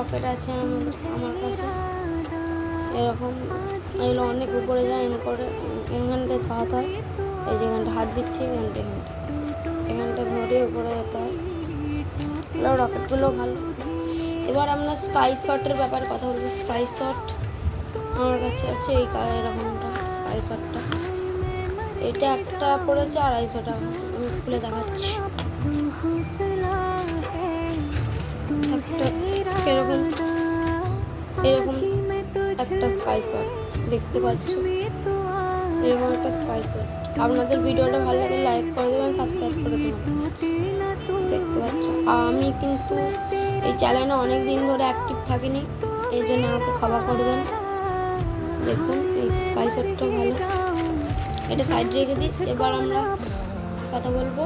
Rocket আছে আমার কাছে এরকম। এগুলো অনেক উপরে যায় করে এখানটায় হাত হয়, এই যে এখানটা হাত দিচ্ছে, এখানটা ধরে উপরে যেতে হয়। রকেটগুলো ভালো। এবার আমরা স্কাই শটের ব্যাপারে কথা বলবো। স্কাই শট আমার কাছে আছে এই এরকমটা স্কাই শটটা। এটা একটা পড়েছে 250 টাকা। আমি খুলে দেখাচ্ছি। একটা এরকম এরকম একটা স্কাই শট দেখতে পাচ্ছ, এরকম একটা স্কাই শট। আপনাদের ভিডিওটা ভালো লাগলে লাইক করে দেবেন, সাবস্ক্রাইব করে দেবেন। দেখতে পাচ্ছ আমি কিন্তু এই চ্যানেলে অনেক দিন ধরে অ্যাক্টিভ থাকিনি, এই জন্য আমাকে ক্ষমা করবেন। দেখুন এই স্কাই শটটা ভালো, এটা সাইড রেখে দিই। এবার আমরা কথা বলবো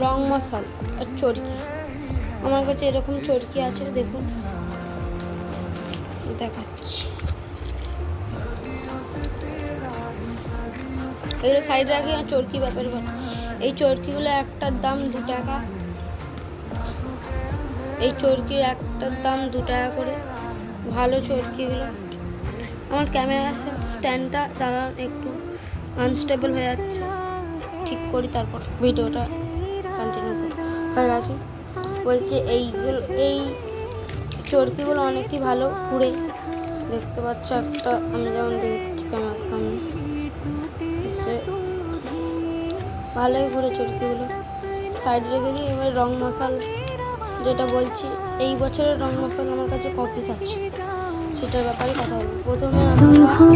রং মশাল আর চরকি। আমার কাছে এরকম চরকি আছে, দেখুন দেখাচ্ছি। এগুলো সাইড রাখি। আর চরকি ব্যাপারে এই চরকিগুলো একটার দাম 2 টাকা। এই চরকির একটার দাম 2 টাকা করে। ভালো চরকিগুলো। আমার ক্যামেরা স্ট্যান্ডটা দ্বারা একটু আনস্টেবল হয়ে যাচ্ছে, ঠিক করি তারপর ভিডিওটা কন্টিনিউ হয়ে গেছে। বলছি এইগুলো এই চরকিগুলো অনেকই ভালো ঘুরে, দেখতে পাচ্ছ একটা আমি যেমন দেখছি ক্যামেরার সামনে ভালোই ঘুরে চরকিগুলো। সাইড রেখে দিই। এবার রং মশাল যেটা বলছি, এই বছরের রং মশাল আমার কাছে কপিস আছে, সেটার ব্যাপারে কথা বলবো। প্রথমে দেখো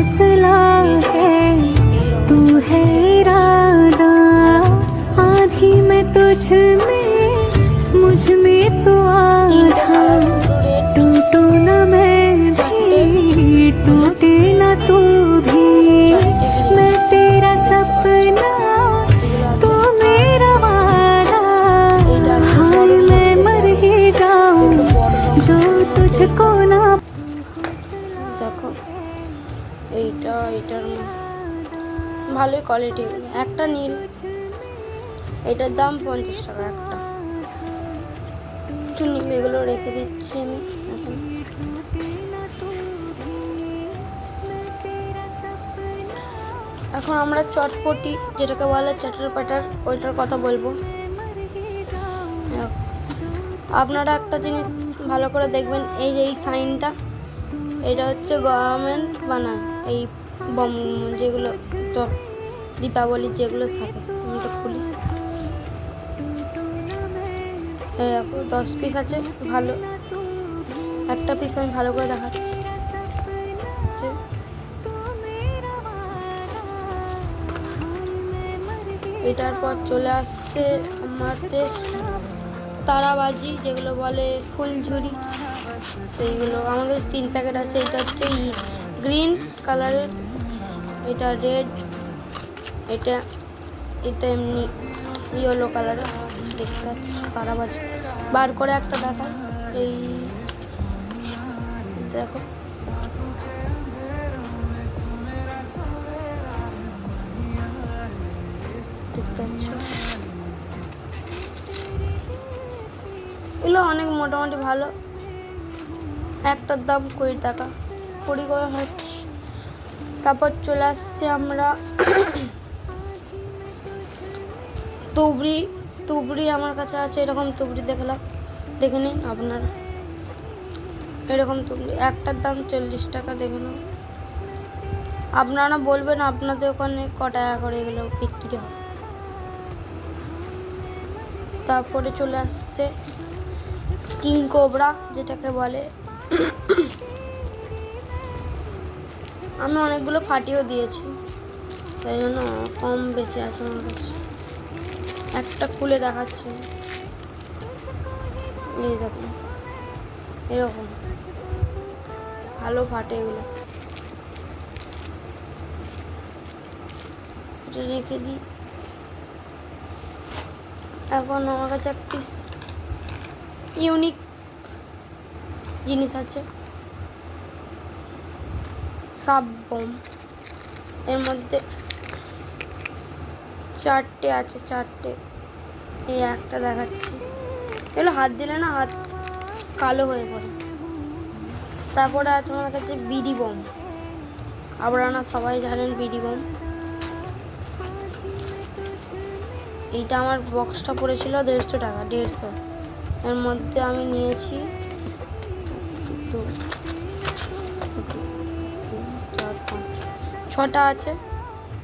এইটার ভালোই কোয়ালিটি। একটা নীল, এটার দাম 50 টাকা একটা। একটু নীল এগুলো রেখে দিচ্ছি আমি এখন। এখন আমরা চটপটি যেটাকে বলে চ্যাটার প্যাটার ওইটার কথা বলবো। আপনারা একটা জিনিস ভালো করে দেখবেন, এই যে এই সাইনটা, এটা হচ্ছে গভর্নমেন্ট বানায় এই বম যেগুলো তো দীপাবলির যেগুলো থাকে। আমি তো খুলি, 10 পিস আছে। ভালো একটা পিস আমি ভালো করে দেখাচ্ছি। এটার পর চলে আসছে আমাদের তারাবাজি যেগুলো বলে ফুলঝুরি, সেইগুলো আমাদের 3 প্যাকেট আছে। এটা হচ্ছে গ্রিন কালারের, এটা রেড, এটা এমনি ইয়েলো কালারের। দেখতে তারাবাজি বার করে একটা দেখায়, এই দেখো এগুলো অনেক মোটামুটি ভালো। একটার দাম 20 টাকা, 20 করে হচ্ছে। তারপর চলে আসছে আমরা তুবড়ি আমার কাছে আছে। এরকম তুবড়ি দেখে নিন আপনারা। এরকম তুবড়ি একটার দাম 40 টাকা। দেখে নিন, আপনারা বলবেন আপনাদের ওখানে ক টাকা করে এগুলো বিক্রি হয়। তারপরে চলে আসছে কিং কোবরা যেটাকে বলে। আমি অনেকগুলো ফাটিয়েও দিয়েছি, তাই জন্য কম বেঁচে আছে আমার কাছে। একটা খুলে দেখাচ্ছি, এই দেখুন এরকম ভালো ফাটে এগুলো। এটা রেখে দিই। এখন আমার কাছে একটি ইউনিক জিনিস আছে, সাব বোম। এর মধ্যে 4টে আছে, 4টে। এই একটা দেখাচ্ছি, এগুলো হাত দিলে না হাত কালো হয়ে পড়ে। তারপরে আছে আমার কাছে বিডি বম। আপনারা সবাই জানেন বিডি বম। এইটা আমার বক্সটা পড়েছিল 150 টাকা, 150। এর মধ্যে আমি নিয়েছি 6টা আছে,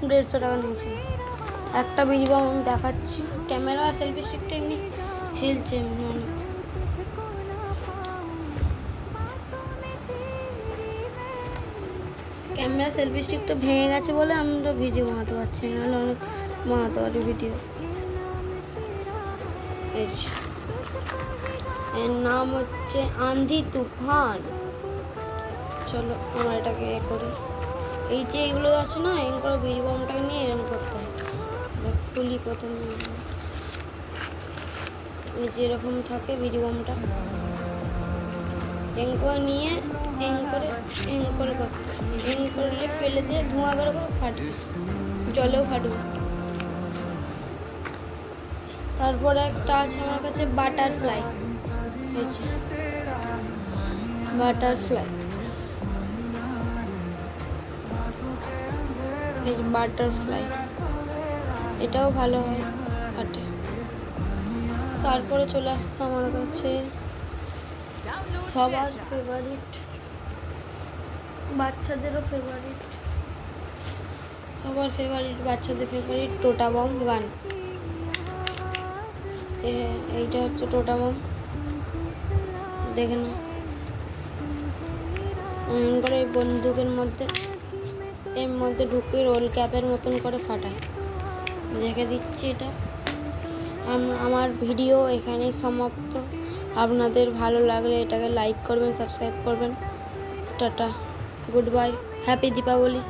150 টাকা নিয়েছি। একটা বিডি বম আমি দেখাচ্ছি। ক্যামেরা সেলফি স্টিকটা এমনি হেলছে এমনি। ক্যামেরা সেলফি স্টিকটা ভেঙে গেছে বলে আমি তো ভিডিও বানাতে পারছি না, নাহলে অনেক বানাতে পারি ভিডিও। এর নাম হচ্ছে আন্ধি তুফান। চলো আমরা এটাকে করি। এই যে এগুলো আছে না, এগুলো বিড়ি বমটাকে নিয়ে এরকম করতে হয়। খুলি প্রথমে, যেরকম থাকে বিড়ি বমটা, এং করে নিয়ে এং করে করতে হয়। এং করলে ফেলে দিয়ে ধোঁয়া বেরোবে, ফাটবে, জলেও ফাটবে। তারপরে একটা আছে আমার কাছে বাটারফ্লাই। বাটারফ্লাই এটাও ভালো হয় ফাটে। তারপরে চলে আসছে আমার কাছে সবার ফেভারিট, বাচ্চাদেরও ফেভারিট, সবার ফেভারিট, বাচ্চাদের ফেভারিট টোটা বম গান। এইটা হচ্ছে টোটা বম, দেখে না করে এই বন্দুকের মধ্যে, এর মধ্যে ঢুকিয়ে রোল ক্যাপের মতন করে ফাটায়। রেখে দিচ্ছি এটা। আমার ভিডিও এখানেই সমাপ্ত। আপনাদের ভালো লাগলে এটাকে লাইক করবেন, সাবস্ক্রাইব করবেন। Tata, good bye, happy Deepavali.